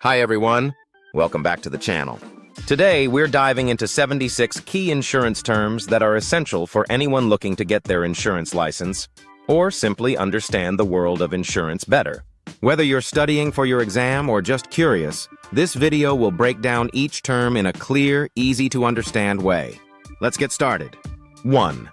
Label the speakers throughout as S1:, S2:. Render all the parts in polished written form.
S1: Hi everyone, welcome back to the channel. Today we're diving into 76 key insurance terms that are essential for anyone looking to get their insurance license or simply understand the world of insurance better. Whether you're studying for your exam or just curious, this video will break down each term in a clear, easy-to-understand way. Let's get started. 1.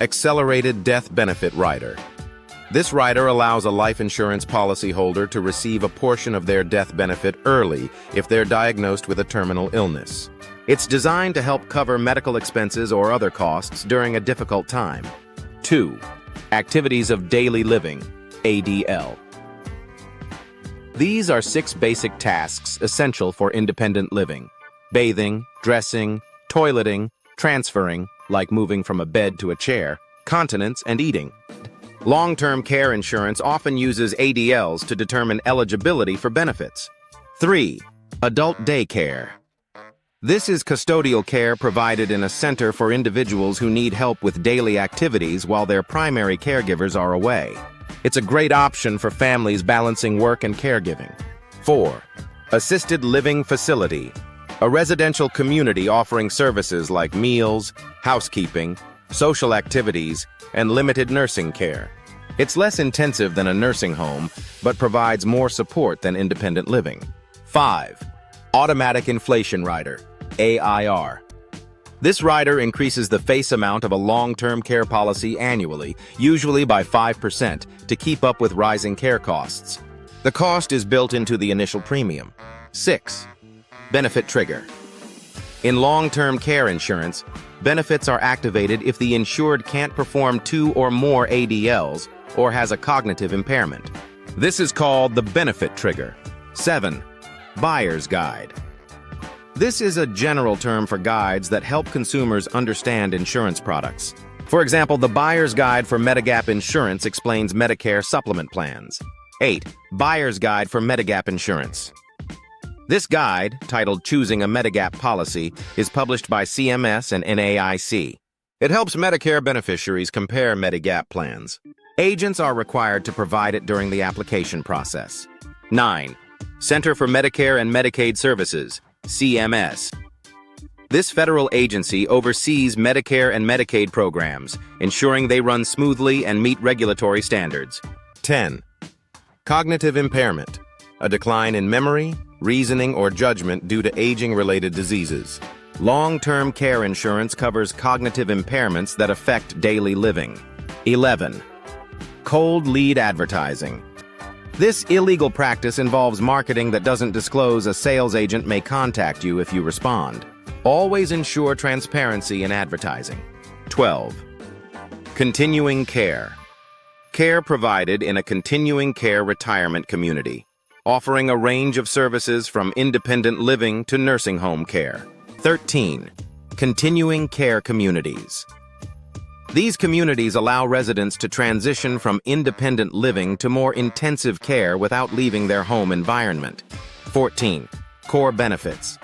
S1: Accelerated Death Benefit Rider. This rider allows a life insurance policyholder to receive a portion of their death benefit early if they're diagnosed with a terminal illness. It's designed to help cover medical expenses or other costs during a difficult time. 2. Activities of Daily Living, ADL. These are 6 basic tasks essential for independent living: bathing, dressing, toileting, transferring, like moving from a bed to a chair, continence, and eating. Long-term care insurance often uses ADLs to determine eligibility for benefits. 3. Adult Daycare. This is custodial care provided in a center for individuals who need help with daily activities while their primary caregivers are away. It's a great option for families balancing work and caregiving. 4. Assisted Living Facility. A residential community offering services like meals, housekeeping, social activities, and limited nursing care. It's less intensive than a nursing home, but provides more support than independent living. 5. Automatic Inflation Rider, AIR. This rider increases the face amount of a long-term care policy annually, usually by 5%, to keep up with rising care costs. The cost is built into the initial premium. 6. Benefit Trigger. In long-term care insurance, benefits are activated if the insured can't perform 2 or more ADLs or has a cognitive impairment. This is called the benefit trigger. 7. Buyer's Guide. This is a general term for guides that help consumers understand insurance products. For example, the Buyer's Guide for Medigap Insurance explains Medicare supplement plans. 8. Buyer's Guide for Medigap Insurance. This guide, titled Choosing a Medigap Policy, is published by CMS and NAIC. It helps Medicare beneficiaries compare Medigap plans. Agents are required to provide it during the application process. 9. Center for Medicare and Medicaid Services, CMS. This federal agency oversees Medicare and Medicaid programs, ensuring they run smoothly and meet regulatory standards. 10. Cognitive impairment, a decline in memory, reasoning, or judgment due to aging-related diseases. Long-term care insurance covers cognitive impairments that affect daily living. 11. Cold lead advertising. This illegal practice involves marketing that doesn't disclose a sales agent may contact you if you respond. Always ensure transparency in advertising. 12. Continuing care. Care provided in a continuing care retirement community, offering a range of services from independent living to nursing home care. 13. Continuing care communities. These communities allow residents to transition from independent living to more intensive care without leaving their home environment. 14. Core benefits.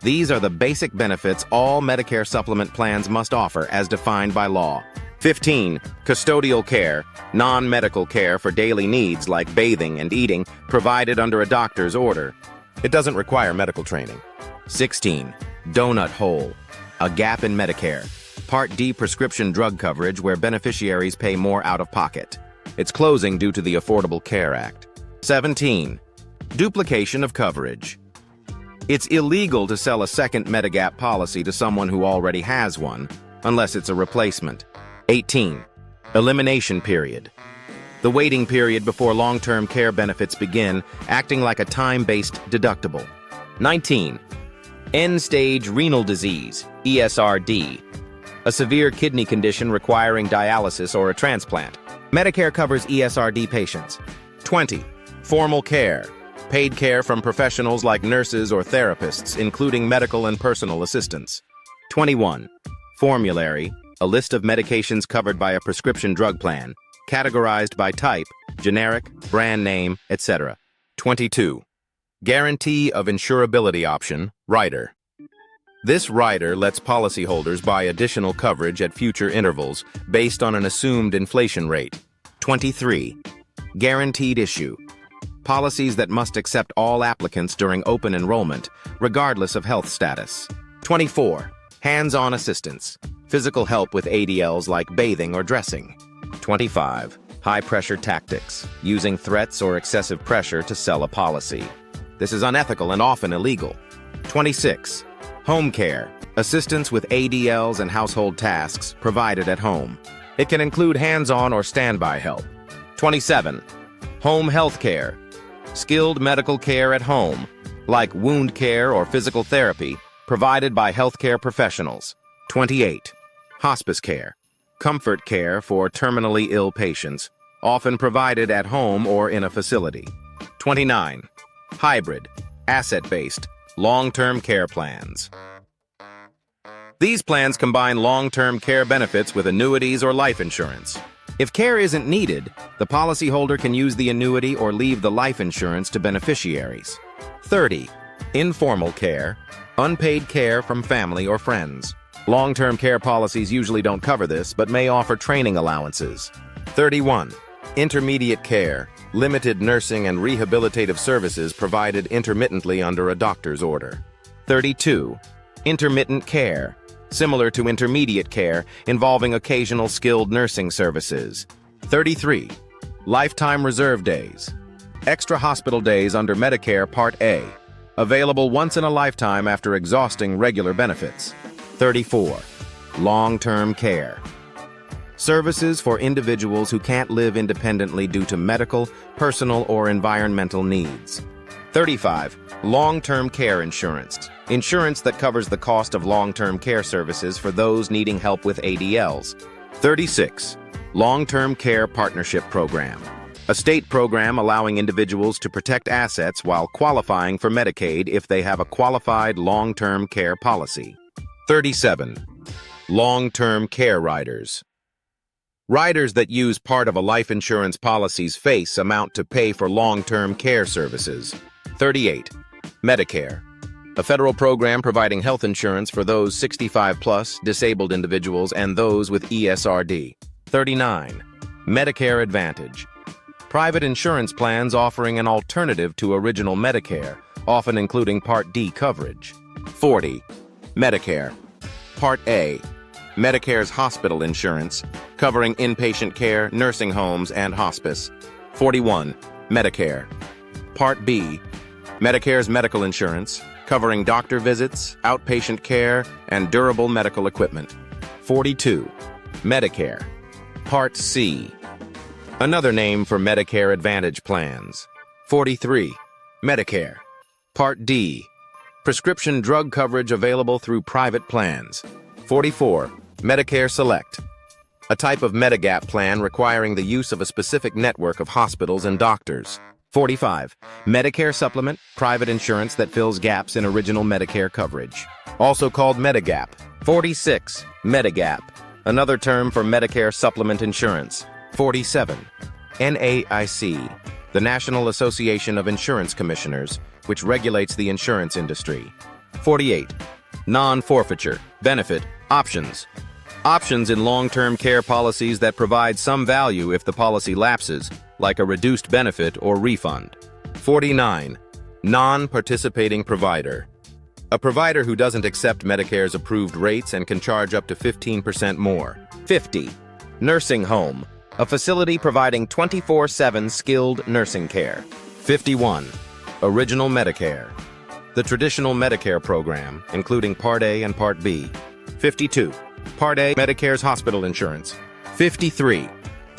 S1: These are the basic benefits all Medicare supplement plans must offer as defined by law. 15. Custodial care, non-medical care for daily needs like bathing and eating, provided under a doctor's order. It doesn't require medical training. 16. Donut hole, a gap in Medicare. Part D prescription drug coverage where beneficiaries pay more out of pocket. It's closing due to the Affordable Care Act. 17. Duplication of coverage. It's illegal to sell a second Medigap policy to someone who already has one, unless it's a replacement. 18. Elimination period. The waiting period before long-term care benefits begin, acting like a time-based deductible. 19. End-stage renal disease, ESRD. A severe kidney condition requiring dialysis or a transplant. Medicare covers ESRD patients. 20. Formal care. Paid care from professionals like nurses or therapists, including medical and personal assistants. 21. Formulary. A list of medications covered by a prescription drug plan, categorized by type, generic, brand name, etc. 22. Guarantee of Insurability Option, Rider. This rider lets policyholders buy additional coverage at future intervals based on an assumed inflation rate. 23. Guaranteed issue. Policies that must accept all applicants during open enrollment, regardless of health status. 24. Hands-on assistance. Physical help with ADLs like bathing or dressing. 25. High-pressure tactics. Using threats or excessive pressure to sell a policy. This is unethical and often illegal. 26. Home care. Assistance with ADLs and household tasks provided at home. It can include hands-on or standby help. 27. Home health care. Skilled medical care at home, like wound care or physical therapy, provided by healthcare professionals. 28. Hospice care. Comfort care for terminally ill patients, often provided at home or in a facility. 29. Hybrid, asset-based, long-term care plans. These plans combine long-term care benefits with annuities or life insurance. If care isn't needed, the policyholder can use the annuity or leave the life insurance to beneficiaries. 30. Informal care, unpaid care from family or friends. Long-term care policies usually don't cover this, but may offer training allowances. 31. Intermediate care, limited nursing and rehabilitative services provided intermittently under a doctor's order. 32. Intermittent care, similar to intermediate care, involving occasional skilled nursing services. 33. Lifetime reserve days. Extra hospital days under Medicare Part A, available once in a lifetime after exhausting regular benefits. 34. Long-term care. Services for individuals who can't live independently due to medical, personal, or environmental needs. 35. Long-term care insurance. Insurance that covers the cost of long-term care services for those needing help with ADLs. 36. Long-term care partnership program. A state program allowing individuals to protect assets while qualifying for Medicaid if they have a qualified long-term care policy. 37. Long-term care riders. Riders that use part of a life insurance policy's face amount to pay for long-term care services. 38. Medicare. A federal program providing health insurance for those 65-plus, disabled individuals, and those with ESRD. 39. Medicare Advantage. Private insurance plans offering an alternative to original Medicare, often including Part D coverage. 40. Medicare. Part A. Medicare's hospital insurance, covering inpatient care, nursing homes, and hospice. 41. Medicare. Part B. Medicare's medical insurance, covering doctor visits, outpatient care, and durable medical equipment. 42. Medicare. Part C. Another name for Medicare Advantage plans. 43. Medicare. Part D. Prescription drug coverage available through private plans. 44. Medicare Select. A type of Medigap plan requiring the use of a specific network of hospitals and doctors. 45. Medicare Supplement, private insurance that fills gaps in original Medicare coverage. Also called Medigap. 46. Medigap. Another term for Medicare Supplement insurance. 47. NAIC, the National Association of Insurance Commissioners, which regulates the insurance industry. 48. Non-forfeiture, benefit, options. Options in long-term care policies that provide some value if the policy lapses, like a reduced benefit or refund. 49. Non-participating provider. A provider who doesn't accept Medicare's approved rates and can charge up to 15% more. 50. Nursing home. A facility providing 24/7 skilled nursing care. 51. Original Medicare. The traditional Medicare program, including Part A and Part B. 52. Part A, Medicare's hospital insurance. 53.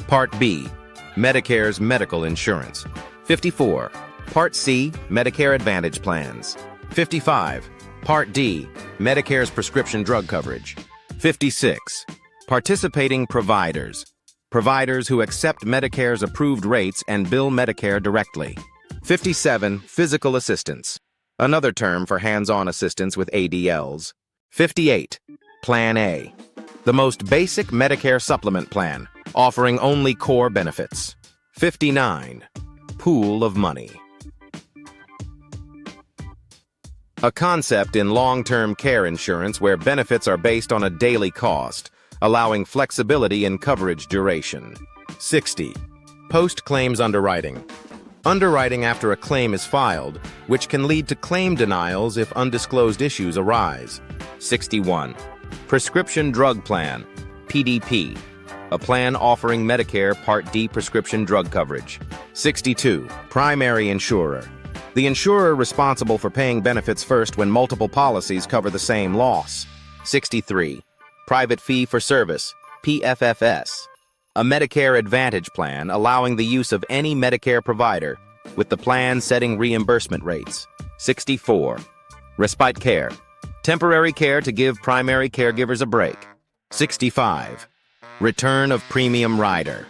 S1: Part B, Medicare's medical insurance. 54. Part C, Medicare Advantage plans. 55. Part D, Medicare's prescription drug coverage. 56. Participating providers. Providers who accept Medicare's approved rates and bill Medicare directly. 57. Physical assistance. Another term for hands-on assistance with ADLs. 58. Plan A. The most basic Medicare supplement plan, offering only core benefits. 59. Pool of money. A concept in long-term care insurance where benefits are based on a daily cost, allowing flexibility in coverage duration. 60. Post-claims underwriting. Underwriting after a claim is filed, which can lead to claim denials if undisclosed issues arise. 61. Prescription Drug Plan, PDP, a plan offering Medicare Part D prescription drug coverage. 62. Primary Insurer, the insurer responsible for paying benefits first when multiple policies cover the same loss. 63. Private Fee for Service, PFFS, a Medicare Advantage plan allowing the use of any Medicare provider, with the plan setting reimbursement rates. 64. Respite Care, temporary care to give primary caregivers a break. 65. Return of Premium Rider,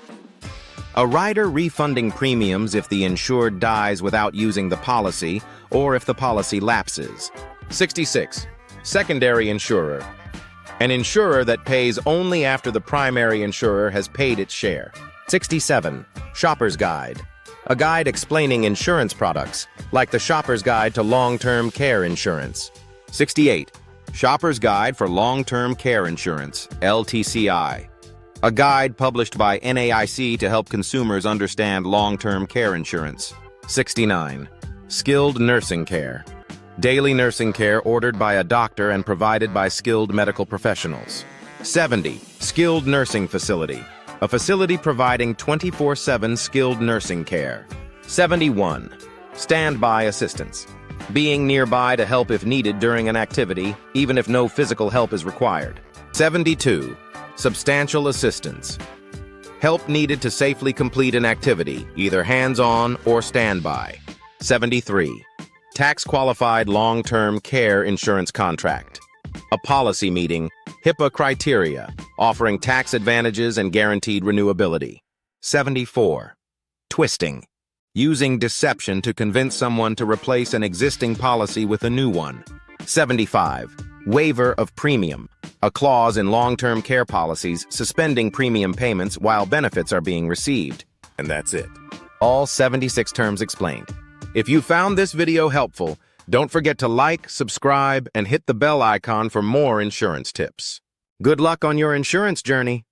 S1: a rider refunding premiums if the insured dies without using the policy or if the policy lapses. 66. Secondary Insurer, an insurer that pays only after the primary insurer has paid its share. 67. Shopper's Guide, a guide explaining insurance products, like the Shopper's Guide to Long-Term Care Insurance. 68. Shopper's Guide for Long-Term Care Insurance, LTCI, a guide published by NAIC to help consumers understand long-term care insurance. 69. Skilled Nursing Care, daily nursing care ordered by a doctor and provided by skilled medical professionals. 70. Skilled Nursing Facility, a facility providing 24/7 skilled nursing care. 71. Standby Assistance, being nearby to help if needed during an activity, even if no physical help is required. 72. Substantial Assistance, help needed to safely complete an activity, either hands-on or standby. 73. Tax-qualified long-term care insurance contract, a policy meeting, HIPAA criteria, offering tax advantages and guaranteed renewability. 74. Twisting, using deception to convince someone to replace an existing policy with a new one. 75. Waiver of Premium, a clause in long-term care policies suspending premium payments while benefits are being received. And that's it. All 76 terms explained. If you found this video helpful, don't forget to like, subscribe, and hit the bell icon for more insurance tips. Good luck on your insurance journey.